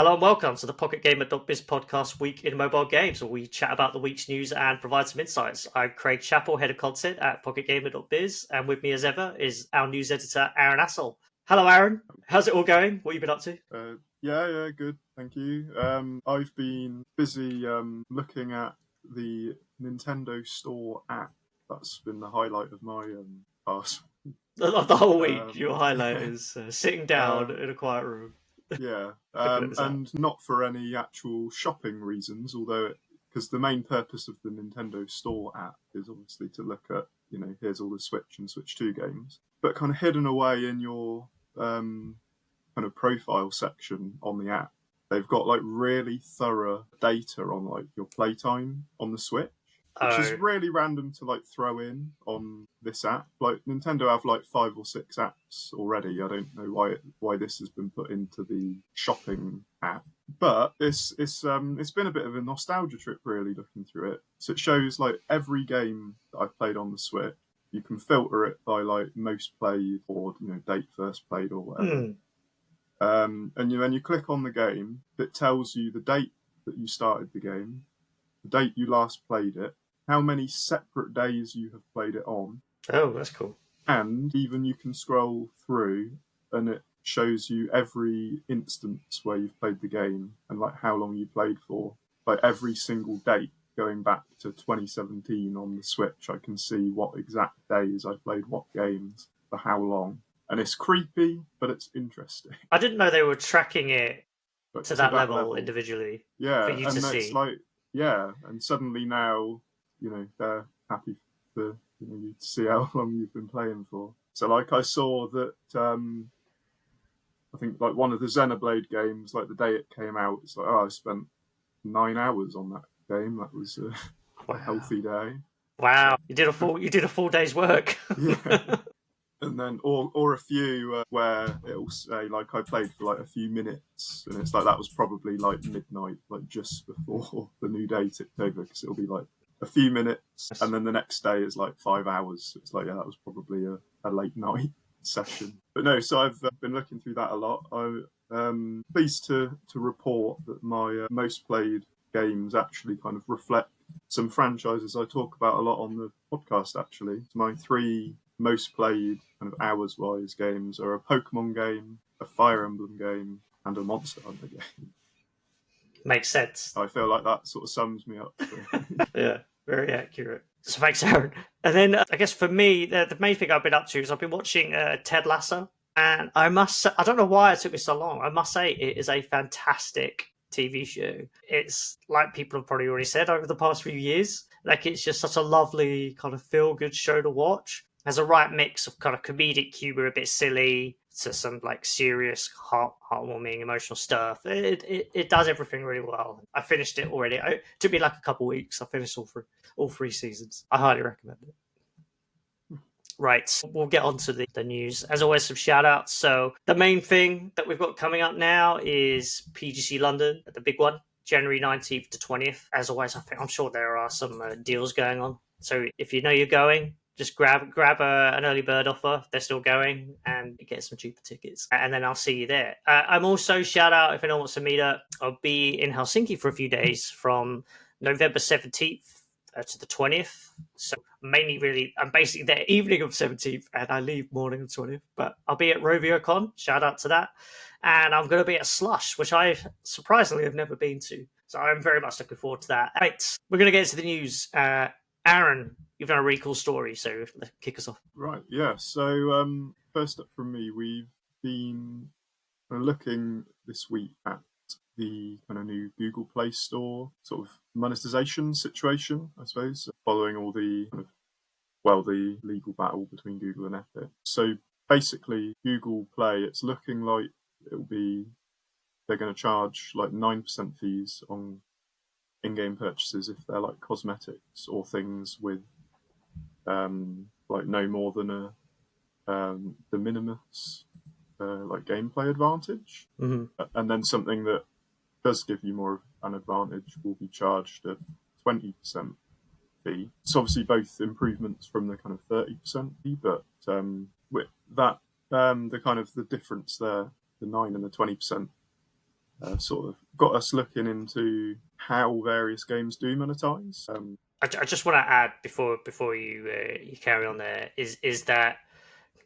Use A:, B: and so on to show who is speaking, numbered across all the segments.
A: Hello and welcome to the PocketGamer.biz podcast week in mobile games, where we chat about the week's news and provide some insights. I'm Craig Chapple, head of content at PocketGamer.biz, and with me as ever is our news editor, Aaron Assel. Hello, Aaron. How's it all going? What have you been up to?
B: Yeah, good. Thank you. I've been busy looking at the Nintendo Store app. That's been the highlight of my past.
A: The whole week, your highlight
B: Yeah.
A: is sitting down in a quiet room.
B: Yeah,
A: Looking at this app.
B: and not for any actual shopping reasons, although because the main purpose of the Nintendo Store app is obviously to look at, here's all the Switch and Switch 2 games, but kind of hidden away in your kind of profile section on the app, they've got like really thorough data on like your playtime on the Switch, which is really random to like throw in on this app. Like Nintendo have like 5 or 6 apps already. I don't know why this has been put into the shopping app, but it's been a bit of a nostalgia trip really looking through it. So it shows like every game that I've played on the Switch. You can filter it by like most played or date first played or whatever. And when you click on the game, it tells you the date that you started the game, the date you last played it, how many separate days you have played it on.
A: Oh, that's cool.
B: And even you can scroll through and it shows you every instance where you've played the game and like how long you played for. Like every single date going back to 2017 on the Switch, I can see what exact days I played what games for how long. And it's creepy, but it's interesting.
A: I didn't know they were tracking it to that level individually.
B: Yeah,
A: for you
B: and
A: to
B: it's
A: see.
B: like, yeah, and suddenly now, they're happy for you to see how long you've been playing for. So like I saw that, I think like one of the Xenoblade games, like the day it came out, it's like, I spent 9 hours on that game. That was a healthy day.
A: Wow, you did a full day's work.
B: Yeah. And then, or a few where it'll say like I played for like a few minutes, and it's like that was probably like midnight, like just before the new day ticked over, because it'll be like a few minutes, and then the next day is like 5 hours. It's like, yeah, that was probably a late night session. But no, so I've been looking through that a lot. I'm pleased to report that my most played games actually kind of reflect some franchises I talk about a lot on the podcast. Actually, my 3 most played kind of hours-wise games are a Pokemon game, a Fire Emblem game, and a Monster Hunter game.
A: Makes sense.
B: I feel like that sort of sums me up.
A: Yeah, very accurate. So thanks, Aaron. And then I guess for me, the main thing I've been up to is I've been watching Ted Lasso, and I don't know why it took me so long. I must say it is a fantastic TV show. It's like people have probably already said over the past few years. Like it's just such a lovely kind of feel-good show to watch. Has a right mix of kind of comedic humor, a bit silly, to some like serious, heartwarming, emotional stuff. It does everything really well. I finished it already. It took me like a couple of weeks. I finished all 3 seasons. I highly recommend it. Right, we'll get on to the news. As always, some shout outs. So the main thing that we've got coming up now is PGC London, the big one, January 19th to 20th. As always, I'm sure there are some deals going on. So if you know you're going, just grab an early bird offer. They're still going, and get some cheaper tickets. And then I'll see you there. I'm also shout out if anyone wants to meet up. I'll be in Helsinki for a few days from November 17th to the 20th. So mainly really, I'm basically there evening of 17th and I leave morning of 20th. But I'll be at RovioCon. Shout out to that. And I'm going to be at Slush, which I surprisingly have never been to. So I'm very much looking forward to that. Right, we're going to get into the news. Aaron, you've done a really cool story, so let's kick us off.
B: Right, yeah. So first up from me, we've been looking this week at the kind of new Google Play Store sort of monetization situation, I suppose, following all the the legal battle between Google and Epic. So basically, Google Play, it's looking like they're going to charge like 9% fees on in-game purchases if they're like cosmetics or things with like no more than a de minimis like gameplay advantage.
A: Mm-hmm.
B: And then something that does give you more of an advantage will be charged a 20% fee. It's obviously both improvements from the kind of 30% fee, but with that, the kind of the difference there, the 9 and the 20%, sort of got us looking into how various games do monetize.
A: I just want to add before you carry on there is that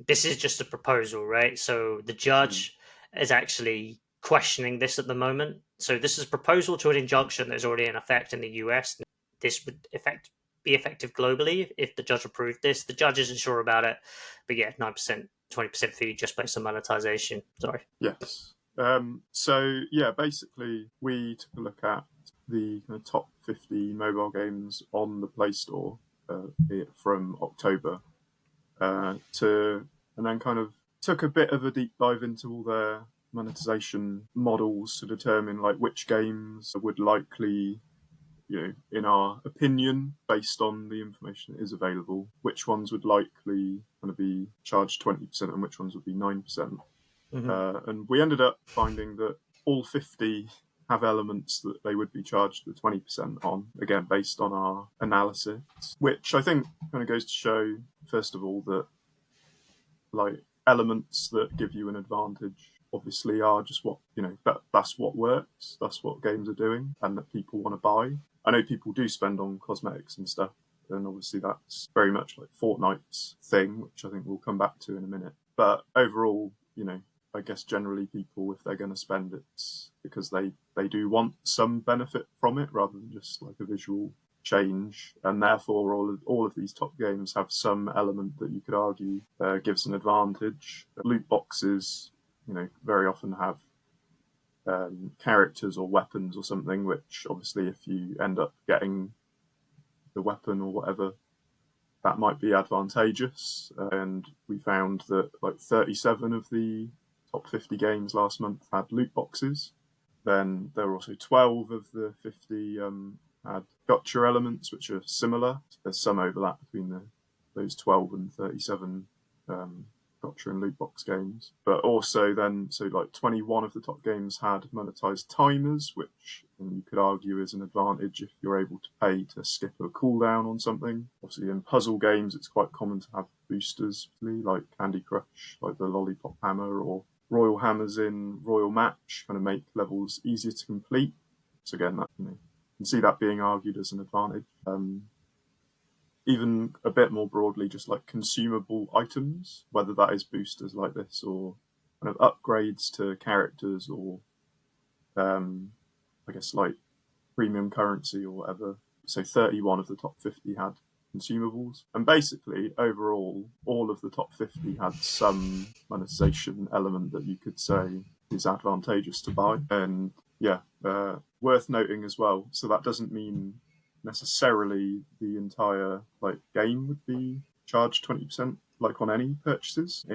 A: this is just a proposal, right? So the judge is actually questioning this at the moment. So this is a proposal to an injunction that is already in effect in the US. This would be effective globally if the judge approved this. The judge isn't sure about it, but yeah, 9%, 20% fee just based on monetization. Sorry.
B: Yes. So yeah, basically we took a look at the kind of top 50 mobile games on the Play Store from October and then kind of took a bit of a deep dive into all their monetization models to determine like which games would likely, in our opinion, based on the information that is available, which ones would likely kind of be charged 20% and which ones would be 9%. And we ended up finding that all 50 have elements that they would be charged the 20% on, again, based on our analysis, which I think kind of goes to show, first of all, that like elements that give you an advantage obviously are just what, that's what works, that's what games are doing, and that people want to buy. I know people do spend on cosmetics and stuff, and obviously that's very much like Fortnite's thing, which I think we'll come back to in a minute. But overall, I guess generally people, if they're going to spend, it's because they do want some benefit from it rather than just like a visual change, and therefore all of these top games have some element that you could argue gives an advantage. Loot boxes, very often have characters or weapons or something, which obviously if you end up getting the weapon or whatever, that might be advantageous. And we found that like 37 of the top 50 games last month had loot boxes. Then there were also 12 of the 50 had gotcha elements, which are similar. There's some overlap between those 12 and 37 gotcha and loot box games. But also then, so like 21 of the top games had monetized timers, which you could argue is an advantage if you're able to pay to skip a cooldown on something. Obviously in puzzle games, it's quite common to have boosters, like Candy Crush, like the Lollipop Hammer, or Royal Hammers in Royal Match, kind of make levels easier to complete. So again, that, you can see that being argued as an advantage. Even a bit more broadly, just like consumable items, whether that is boosters like this or kind of upgrades to characters or I guess like premium currency or whatever. So 31 of the top 50 had consumables. And basically, overall, all of the top 50 had some monetization element that you could say is advantageous to buy. And yeah, worth noting as well. So that doesn't mean necessarily the entire like game would be charged 20% like on any purchases.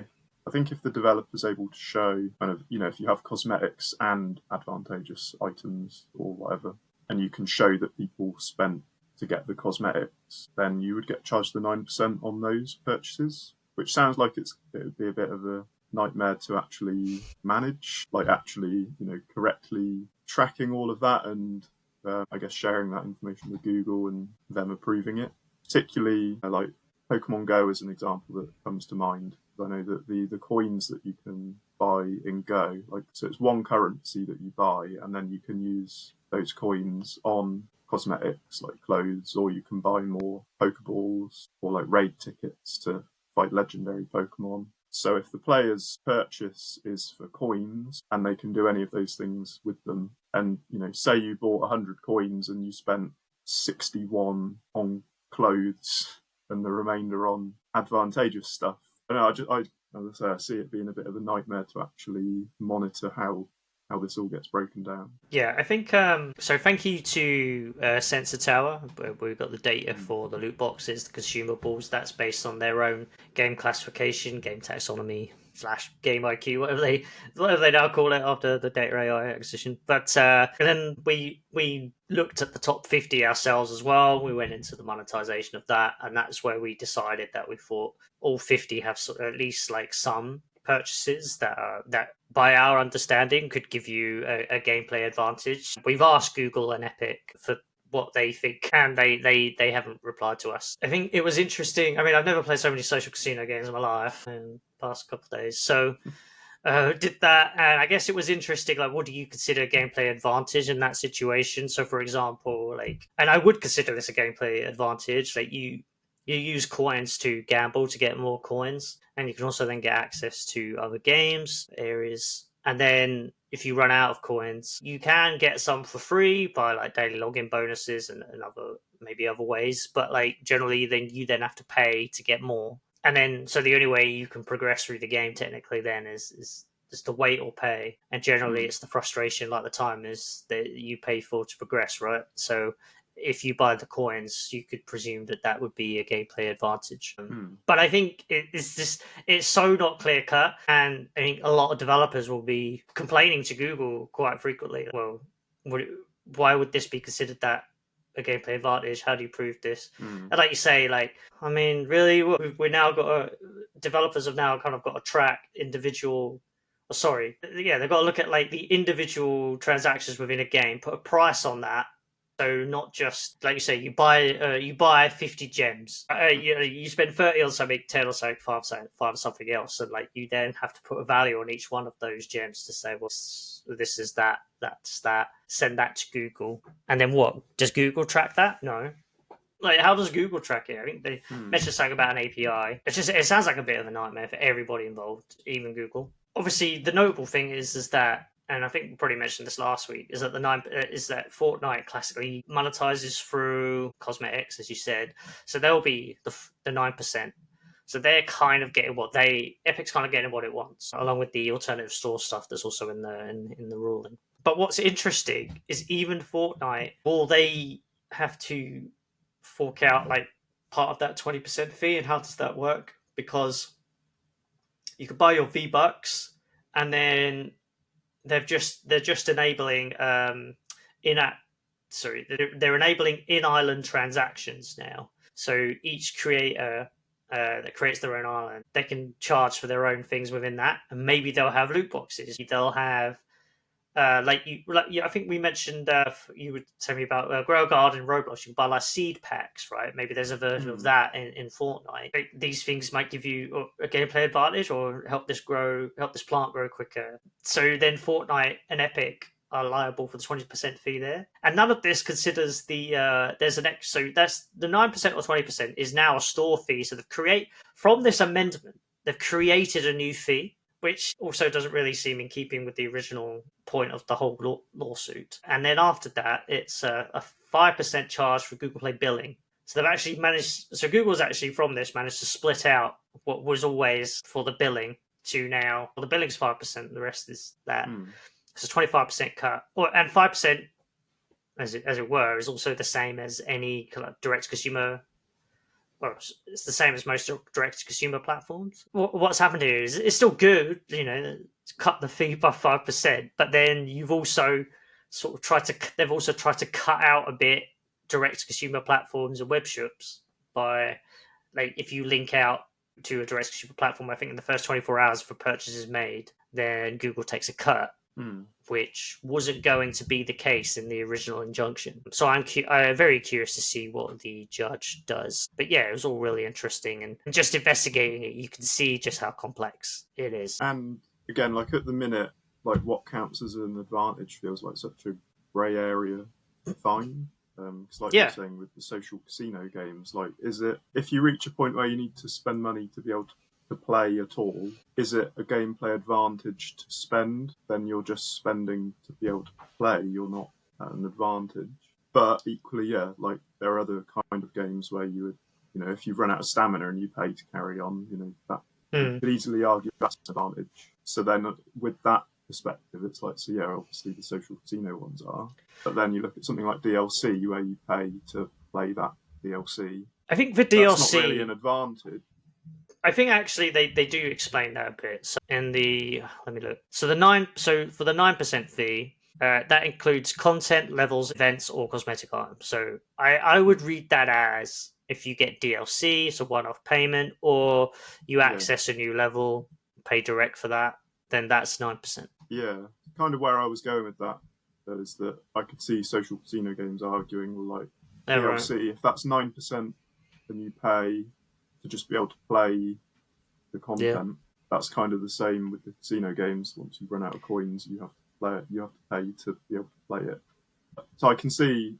B: I think if the developer's able to show kind of, if you have cosmetics and advantageous items or whatever, and you can show that people spent to get the cosmetics, then you would get charged the 9% on those purchases, which sounds like it would be a bit of a nightmare to actually manage, like actually, correctly tracking all of that and I guess sharing that information with Google and them approving it. Particularly like Pokemon Go is an example that comes to mind. I know that the coins that you can buy in Go, so it's one currency that you buy, and then you can use those coins on cosmetics like clothes, or you can buy more Pokeballs or like raid tickets to fight legendary Pokemon. So if the player's purchase is for coins and they can do any of those things with them, and say you bought 100 coins and you spent 61 on clothes and the remainder on advantageous stuff. As I say, I see it being a bit of a nightmare to actually monitor how this all gets broken down.
A: Yeah, I think so. Thank you to Sensor Tower. We've got the data for the loot boxes, the consumables. That's based on their own game classification, game taxonomy / game IQ, whatever they now call it after the data AI acquisition. But and then we looked at the top 50 ourselves as well. We went into the monetization of that, and that's where we decided that we thought all 50 have at least like some purchases that by our understanding could give you a gameplay advantage. We've asked Google and Epic for what they think, and they haven't replied to us. I think it was interesting. I mean, I've never played so many social casino games in my life in the past couple of days, so did that, and I guess it was interesting. Like, what do you consider a gameplay advantage in that situation? So, for example, like, and I would consider this a gameplay advantage. Like, you use coins to gamble to get more coins, and you can also then get access to other games areas. And then if you run out of coins, you can get some for free by like daily login bonuses and other maybe other ways. But like generally, then you then have to pay to get more. And then so the only way you can progress through the game technically then is just to wait or pay. And generally, it's the frustration like the time is that you pay for to progress, right? So if you buy the coins, you could presume that that would be a gameplay advantage. But I think it's so not clear cut, and I think a lot of developers will be complaining to Google quite frequently. Well, why would this be considered that a gameplay advantage? How do you prove this? And like you say, like I mean, really, we're now got developers have now kind of got to track individual. Sorry, yeah, they've got to look at like the individual transactions within a game, put a price on that. So not just like you say, you buy 50 gems. You spend 30 on something, 10 or something, five on something else, and like you then have to put a value on each one of those gems to say, well, this is that, that's that. Send that to Google, and then what? Does Google track that? No. Like, how does Google track it? I think they mentioned something about an API. It sounds like a bit of a nightmare for everybody involved, even Google. Obviously, the notable thing is that, and I think we probably mentioned this last week, is that that Fortnite classically monetizes through cosmetics, as you said. So they'll be the 9%. So they're kind of getting Epic's kind of getting what it wants, along with the alternative store stuff that's also in the ruling. But what's interesting is even Fortnite, will they have to fork out like part of that 20% fee, and how does that work? Because you could buy your V-Bucks, and then they're just enabling in app sorry they're enabling in island transactions now. So each creator that creates their own island, they can charge for their own things within that, and maybe they'll have loot boxes. They'll have I think we mentioned you would tell me about Grow a Garden Roblox. You can buy like seed packs, right? Maybe there's a version of that in Fortnite. These things might give you a gameplay advantage or help this plant grow quicker. So then Fortnite and Epic are liable for the 20% fee there, and none of this considers the there's an X. So that's the 9% or 20% is now a store fee. So from this amendment, they've created a new fee, which also doesn't really seem in keeping with the original point of the whole lawsuit. And then after that, it's a 5% charge for Google Play billing. So they've actually Google's actually from this managed to split out what was always for the billing to now, well, the billing's 5%, the rest is that. It's a 25% cut. And 5%, as it were, is also the same as any kind of direct consumer. Well, it's the same as most direct-to-consumer platforms. What's happened here is it's still good, cut the fee by 5%, but then you've also sort of they've also tried to cut out a bit direct-to-consumer platforms and web shops by, like, if you link out to a direct-to-consumer platform, I think in the first 24 hours for purchases made, then Google takes a cut. Which wasn't going to be the case in the original injunction. So I'm very curious to see what the judge does. But yeah, it was all really interesting, and just investigating it, you can see just how complex it is.
B: And again, like at the minute, like what counts as an advantage feels like such a grey area to find. Because like you're saying with the social casino games, like is it, if you reach a point where you need to spend money to be able to play at all, is it a gameplay advantage to spend? Then you're just spending to be able to play, you're not at an advantage. But equally, like there are other kind of games where you would, if you've run out of stamina and you pay to carry on, that you could easily argue that's an advantage. So then with that perspective, it's like, so yeah, obviously the social casino ones are, but then you look at something like DLC where you pay to play that DLC.
A: I think for DLC,
B: that's not really an advantage.
A: I think actually they do explain that a bit. So let me look. So for the 9% fee, that includes content, levels, events, or cosmetic items. So I would read that as if you get DLC, it's a one-off payment, or you access a new level, pay direct for that, then that's 9%.
B: Yeah, kind of where I was going with that is that I could see social casino games arguing, well, like DLC, right, if that's 9%, then you pay to just be able to play the content. that's kind of the same with the casino games. Once you run out of coins, you have to play it. You have to pay to be able to play it. So I can see,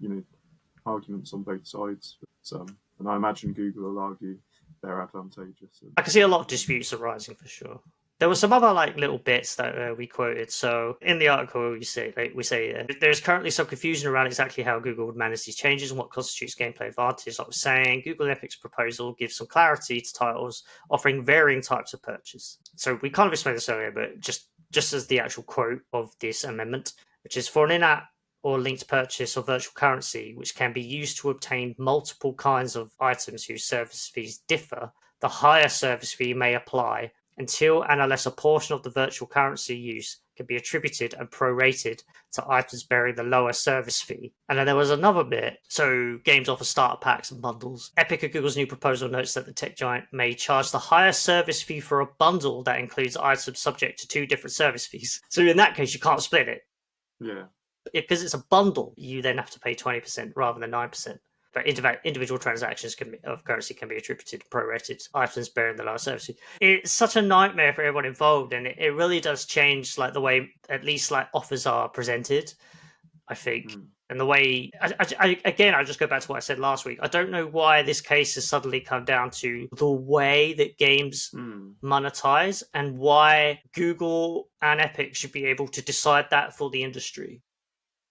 B: arguments on both sides. But, and I imagine Google will argue they're advantageous.
A: I can see a lot of disputes arising for sure. There were some other little bits that we quoted. So in the article, we say there is currently some confusion around exactly how Google would manage these changes and what constitutes gameplay advantage. Like I was saying, Google and Epic's proposal gives some clarity to titles offering varying types of purchase. So we kind of explained this earlier, but just as the actual quote of this amendment, which is for an in-app or linked purchase of virtual currency, which can be used to obtain multiple kinds of items whose service fees differ, the higher service fee may apply until and unless a portion of the virtual currency use can be attributed and prorated to items bearing the lower service fee. And then there was another bit. So games offer starter packs and bundles. Epic of Google's new proposal notes that the tech giant may charge the higher service fee for a bundle that includes items subject to 2 different service fees. So in that case, you can't split it.
B: Yeah.
A: Because it's a bundle, you then have to pay 20% rather than 9%. But individual transactions of currency can be attributed to prorated items bearing the lower service fee. It's such a nightmare for everyone involved, and it really does change the way at least offers are presented, I think. And the way, I just go back to what I said last week. I don't know why this case has suddenly come down to the way that games monetize and why Google and Epic should be able to decide that for the industry.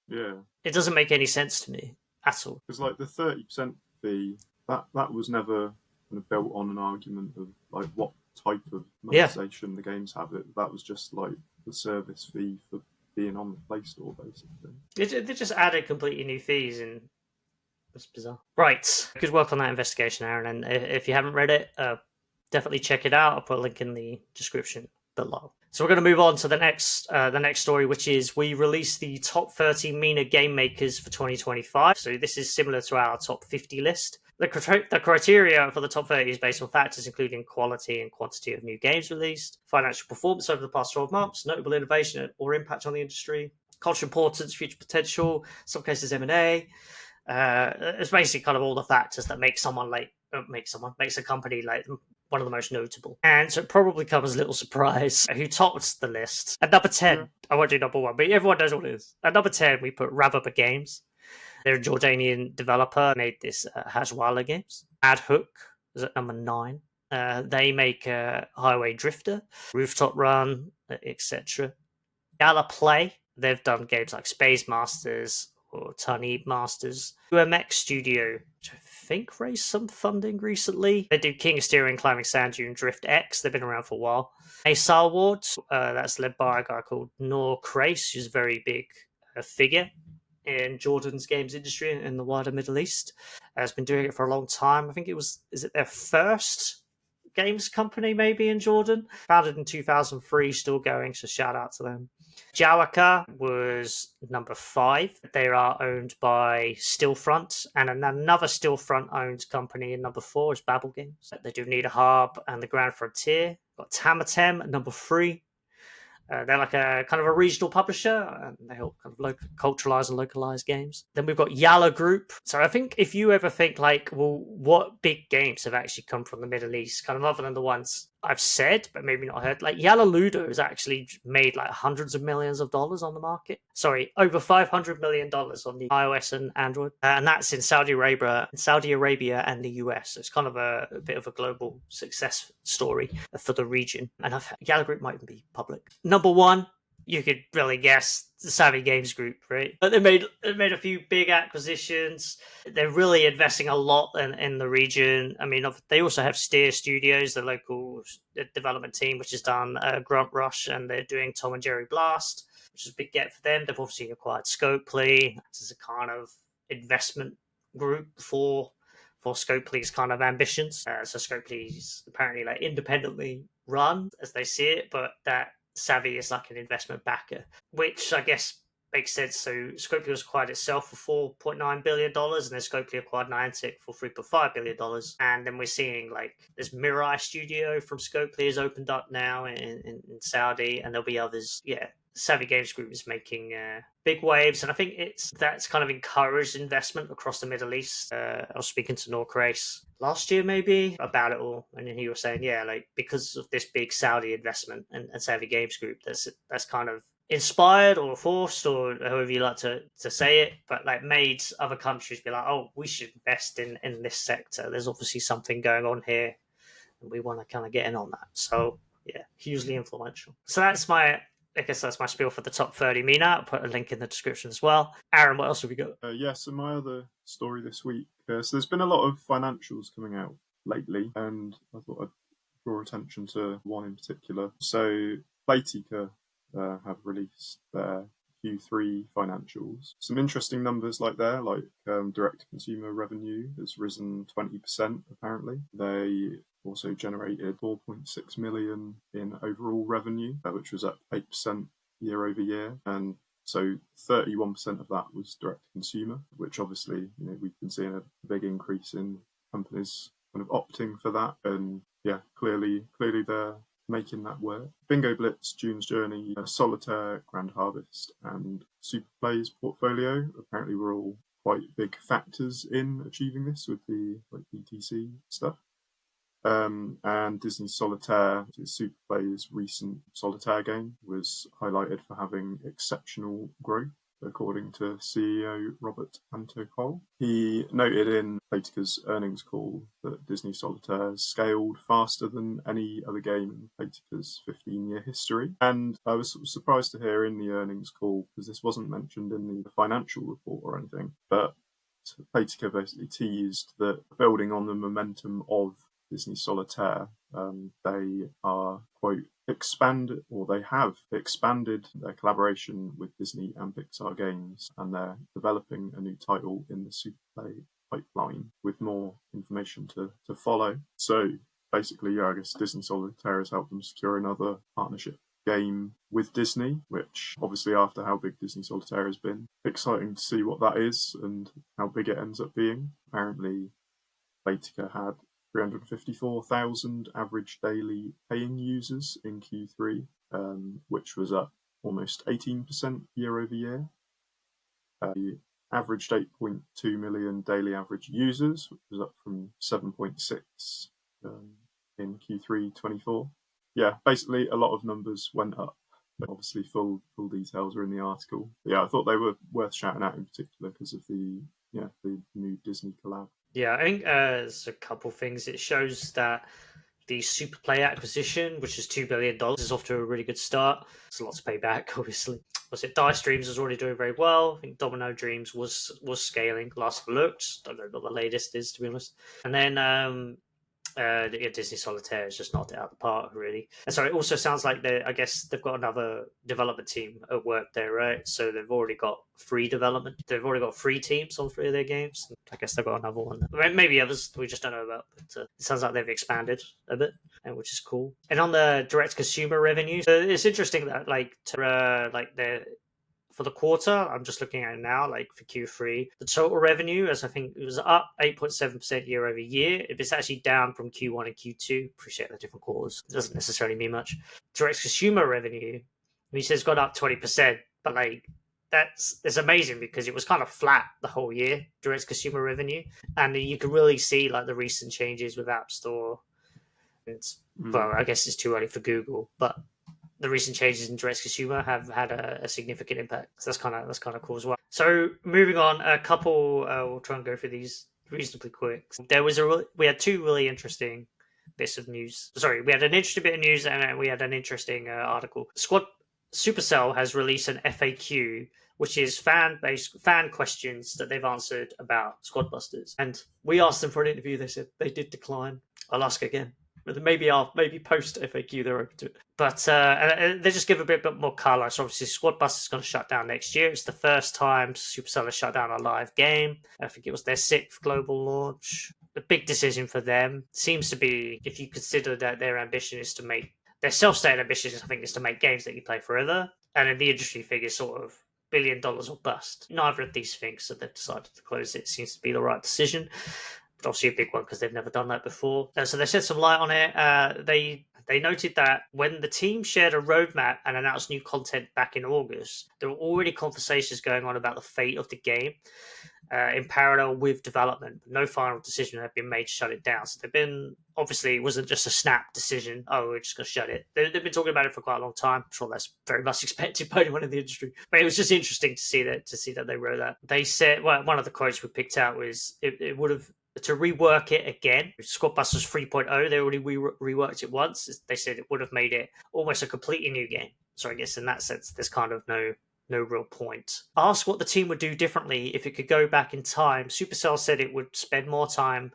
B: Yeah.
A: It doesn't make any sense to me at all.
B: Because the 30% fee, that was never kind of built on an argument of what type of monetization the games have. That was just the service fee for being on the Play Store, basically.
A: They just added completely new fees, and it's bizarre. Right. Good work on that investigation, Aaron. And if you haven't read it, definitely check it out. I'll put a link in the description below. So we're going to move on to the next story, which is we released the top 30 MENA game makers for 2025. So this is similar to our top 50 list. The criteria for the top 30 is based on factors including quality and quantity of new games released, financial performance over the past 12 months, notable innovation or impact on the industry, cultural importance, future potential, some cases M&A. It's basically kind of all the factors that makes a company one of the most notable. And so it probably comes as a little surprise who tops the list. At number 10, I won't do number 1, but everyone knows what it is. At number 10, we put Rababa Games. They're a Jordanian developer, made this Hajwala games. Ad Hook is at number 9. They make Highway Drifter, Rooftop Run, etc. Gala Play, they've done games like Space Masters or Tanib Masters. UMX Studio, which I think raised some funding recently. They do King of Styria, Climbing Sand Dune, Drift X. They've been around for a while. Asar Awards, that's led by a guy called Noor Crace, who's a very big figure in Jordan's games industry in the wider Middle East. Has been doing it for a long time. I think is it their first games company maybe in Jordan? Founded in 2003, still going, so shout out to them. Jawaka was number 5. They are owned by Stillfront, and another Stillfront-owned company in number 4 is Babel Games. They do Need a Hub and the Grand Frontier. Got Tamatem at number 3. They're like a kind of a regional publisher, and they help kind of culturalize and localize games. Then we've got Yalla Group. So I think if you ever think what big games have actually come from the Middle East, kind of other than the ones I've said, but maybe not heard, Yalla Ludo has actually made hundreds of millions of dollars on the market. Sorry, over $500 million on the iOS and Android, and that's in Saudi Arabia and the US. So it's kind of a bit of a global success story for the region. And Yalla Group might even be public. Number 1, you could really guess, the Savvy Games Group, right? But they made a few big acquisitions. They're really investing a lot in the region. I mean, they also have Steer Studios, the local development team, which has done Grunt Rush, and they're doing Tom and Jerry Blast, which is a big get for them. They've obviously acquired Scopely. This is a kind of investment group for Scopely's kind of ambitions. So Scopely's apparently independently run as they see it, but that Savvy is like an investment backer, which I guess makes sense. So Scopely was acquired itself for $4.9 billion, and then Scopely acquired Niantic for $3.5 billion. And then we're seeing this Mirai studio from Scopely has opened up now in Saudi, and there'll be others. Yeah. Savvy Games Group is making big waves, and I think that's kind of encouraged investment across the Middle East. I was speaking to Norcrace last year maybe about it all, and he was saying, yeah, like because of this big Saudi investment and Savvy Games Group, that's kind of inspired or forced or however you like to say it, but like made other countries be like, oh, we should invest in this sector. There's obviously something going on here, and we want to kind of get in on that. So yeah, hugely influential. So I guess that's my spiel for the top 30 MENA. I'll put a link in the description as well. Aaron, what else have we got?
B: So my other story this week. So there's been a lot of financials coming out lately, and I thought I'd draw attention to one in particular. So Playtika have released their Q3 financials. Some interesting numbers like direct-to-consumer revenue has risen 20%, apparently. They also generated 4.6 million in overall revenue, which was up 8% year over year. And so 31% of that was direct-to-consumer, which obviously, we've been seeing a big increase in companies kind of opting for that. And yeah, clearly they're making that work. Bingo Blitz, June's Journey, Solitaire, Grand Harvest, and Superplay's portfolio apparently were all quite big factors in achieving this with the BTC stuff. And Disney Solitaire, Superplay's recent Solitaire game, was highlighted for having exceptional growth, according to CEO Robert Antokol. He noted in Playtika's earnings call that Disney Solitaire scaled faster than any other game in Playtika's 15-year history. And I was surprised to hear in the earnings call, because this wasn't mentioned in the financial report or anything, but Playtika basically teased that building on the momentum of Disney Solitaire, they are, quote, they have expanded their collaboration with Disney and Pixar games, and they're developing a new title in the Superplay pipeline with more information to follow. So basically, I guess Disney Solitaire has helped them secure another partnership game with Disney, which obviously, after how big Disney Solitaire has been, exciting to see what that is and how big it ends up being. Apparently, Playtika had 354,000 average daily paying users in Q3, which was up almost 18% year over year. The averaged 8.2 million daily average users, which was up from 7.6 in Q3 24. Yeah, basically a lot of numbers went up. But obviously, full details are in the article. But yeah, I thought they were worth shouting out in particular because of the new Disney collab.
A: Yeah, I think there's a couple things. It shows that the Superplay acquisition, which is $2 billion, is off to a really good start. There's a lot to pay back, obviously. Dice Dreams was already doing very well. I think Domino Dreams was scaling. Last I looked, don't know what the latest is, to be honest. And then Disney Solitaire has just knocked it out of the park, really. And so it also sounds like I guess they've got another development team at work there, right? So they've already got free development. They've already got free teams on 3 of their games. I guess they've got another one. Maybe others we just don't know about. But it sounds like they've expanded a bit, which is cool. And on the direct consumer revenue, so it's interesting that for the quarter, I'm just looking at it now, like for Q3, the total revenue, as I think it was up 8.7% year over year. If it's actually down from Q1 and Q2, appreciate the different quarters. It doesn't necessarily mean much. Direct consumer revenue, he says, got up 20%, but it's amazing because it was kind of flat the whole year, direct consumer revenue. And you can really see the recent changes with App Store. Well, I guess it's too early for Google, but the recent changes in direct consumer have had a significant impact. So that's kind of cool as well. So moving on, a couple. We'll try and go through these reasonably quick. We had 2 really interesting bits of news. Sorry, we had an interesting bit of news and we had an interesting article. Supercell has released an FAQ, which is fan questions that they've answered about Squad Busters. And we asked them for an interview. They said they did decline. I'll ask again. Maybe post FAQ they're open to it. But they just give a bit more colour. So obviously Squad Busters is going to shut down next year. It's the first time Supercell has shut down a live game. I think it was their 6th global launch. A big decision for them. Seems to be, if you consider that their ambition is to make, their self-stated ambition, I think, is to make games that you play forever. And in the industry figure, sort of $1 billion or bust. Neither of these things, so they've decided to close it. Seems to be the right decision. But obviously a big one because they've never done that before. So they shed some light on it. They They noted that when the team shared a roadmap and announced new content back in August, there were already conversations going on about the fate of the game in parallel with development. No final decision had been made to shut it down. So they've been, obviously, it wasn't just a snap decision. Oh, we're just going to shut it. They've been talking about it for quite a long time. I'm sure that's very much expected by anyone in the industry. But it was just interesting to see that they wrote that. They said, well, one of the quotes we picked out was it would have to rework it again. Squad Busters 3.0, they already reworked it once. They said it would have made it almost a completely new game. So I guess in that sense, there's kind of no real point. Asked what the team would do differently if it could go back in time, Supercell said it would spend more time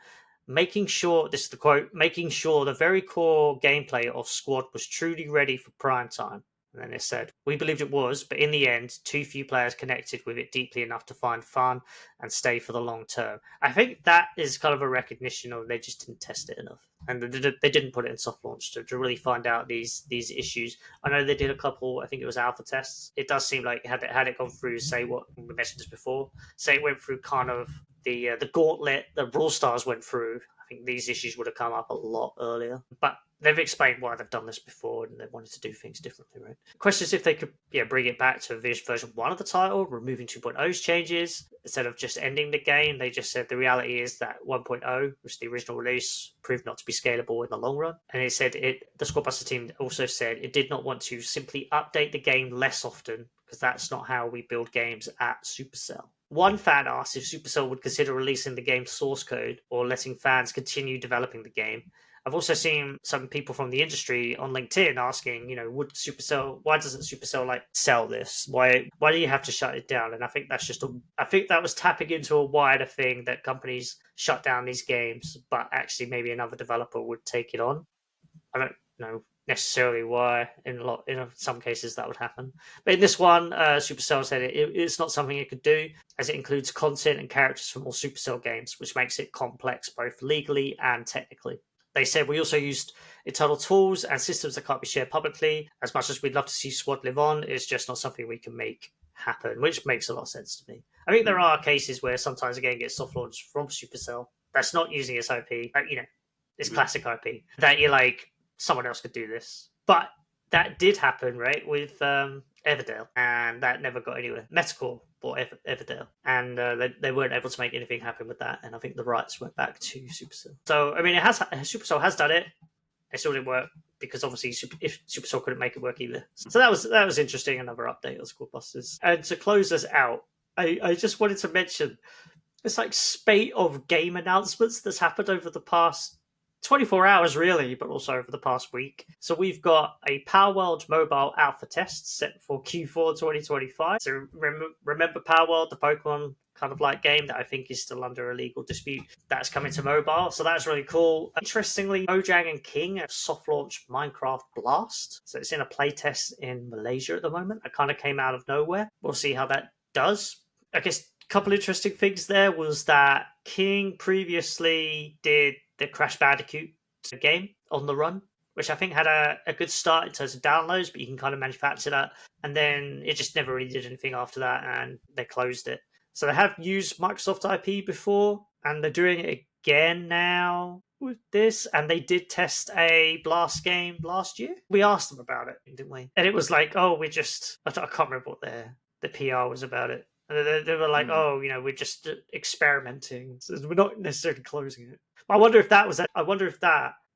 A: making sure, this is the quote, making sure the very core gameplay of Squad was truly ready for prime time. And then it said, we believed it was, but in the end, too few players connected with it deeply enough to find fun and stay for the long term. I think that is kind of a recognition of they just didn't test it enough. And they didn't put it in soft launch to really find out these issues. I know they did a couple, I think it was alpha tests. It does seem like had it gone through, say what we mentioned this before, say it went through kind of the gauntlet that Brawl Stars went through, I think these issues would have come up a lot earlier. But they've explained why they've done this before and they wanted to do things differently, right? The question is if they could bring it back to version 1 of the title, removing 2.0's changes, instead of just ending the game. They just said the reality is that 1.0, which is the original release, proved not to be scalable in the long run. And it said the Squad Buster team also said it did not want to simply update the game less often, because that's not how we build games at Supercell. One fan asked if Supercell would consider releasing the game's source code or letting fans continue developing the game. I've also seen some people from the industry on LinkedIn asking, would Supercell, why doesn't Supercell sell this? Why do you have to shut it down? And I think that's I think that was tapping into a wider thing that companies shut down these games, but actually maybe another developer would take it on. I don't know necessarily why in some cases that would happen, but in this one, Supercell said it's not something it could do, as it includes content and characters from all Supercell games, which makes it complex both legally and technically. They said we also used internal tools and systems that can't be shared publicly. As much as we'd love to see Squad live on, it's just not something we can make happen, which makes a lot of sense to me. I think there are cases where sometimes a game gets soft launched from Supercell that's not using its IP, it's classic IP, that you're like, someone else could do this. But that did happen, right, with Everdale, and that never got anywhere. Metacore bought Everdale, and they weren't able to make anything happen with that, and I think the rights went back to Supercell. So, I mean, Supercell has done it. It still didn't work, because obviously if Supercell couldn't make it work either. So that was interesting, another update on Squad Busters. And to close us out, I just wanted to mention this spate of game announcements that's happened over the past 24 hours, really, but also over the past week. So we've got a Power World mobile alpha test set for Q4 2025. So remember Power World, the Pokemon kind of game that I think is still under a legal dispute, that's coming to mobile. So that's really cool. Interestingly, Mojang and King have soft launched Minecraft Blast. So it's in a playtest in Malaysia at the moment. It kind of came out of nowhere. We'll see how that does. I guess a couple interesting things there was that King previously did the Crash Bandicoot game On the Run, which I think had a good start in terms of downloads, but you can kind of manufacture that. And then it just never really did anything after that, and they closed it. So they have used Microsoft IP before, and they're doing it again now with this. And they did test a Blast game last year. We asked them about it, didn't we? And it was I can't remember what the PR was about it. And they were like, we're just experimenting. So we're not necessarily closing it. I wonder if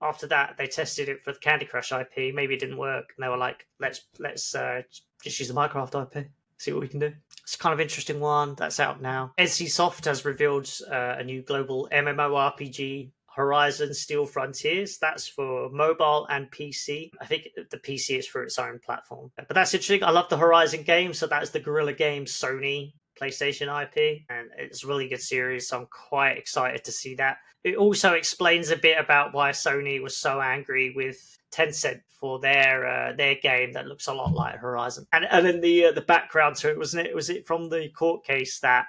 A: after that they tested it for the Candy Crush IP. Maybe it didn't work, and they were like, let's just use the Minecraft IP, see what we can do. It's kind of interesting one that's out now. NCSoft has revealed a new global MMORPG, Horizon Steel Frontiers. That's for mobile and PC. I think the PC is for its own platform, but that's interesting. I love the Horizon game, so that's the Guerrilla Games Sony PlayStation IP, and it's a really good series, so I'm quite excited to see that. It also explains a bit about why Sony was so angry with Tencent for their game that looks a lot like Horizon. And then the background to it, wasn't it? Was it from the court case that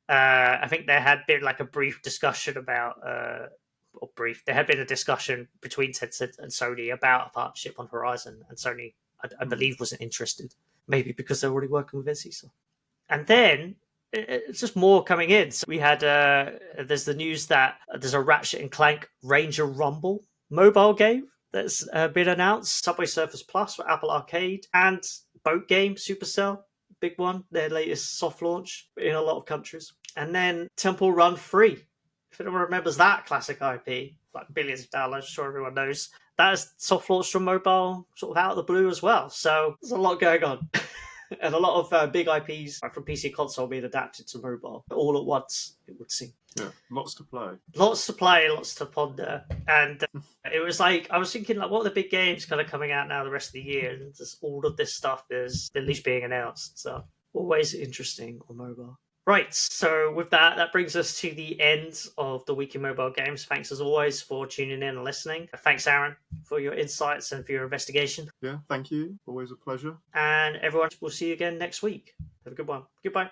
A: I think there had been a brief discussion about there had been a discussion between Tencent and Sony about a partnership on Horizon, and Sony, I believe, wasn't interested. Maybe because they're already working with NCSoft. And then it's just more coming in. So we had there's the news that there's a Ratchet and Clank Ranger Rumble mobile game that's been announced. Subway Surfers Plus for Apple Arcade, and Boat Game Supercell, big one, their latest soft launch in a lot of countries. And then Temple Run 3. If anyone remembers that classic IP, like billions of downloads, I'm sure everyone knows. That is soft launched from mobile, sort of out of the blue as well. So there's a lot going on. And a lot of big IPs from PC console being adapted to mobile all at once, it would seem.
B: Yeah, lots to play.
A: Lots to play, lots to ponder. And it was like, I was thinking, like, what are the big games kind of coming out now the rest of the year? And just all of this stuff is at least being announced. So always interesting on mobile. Right, so with that, that brings us to the end of the week in mobile games. Thanks as always for tuning in and listening. Thanks, Aaron, for your insights and for your investigation.
B: Yeah, thank you. Always a pleasure.
A: And everyone, we'll see you again next week. Have a good one. Goodbye.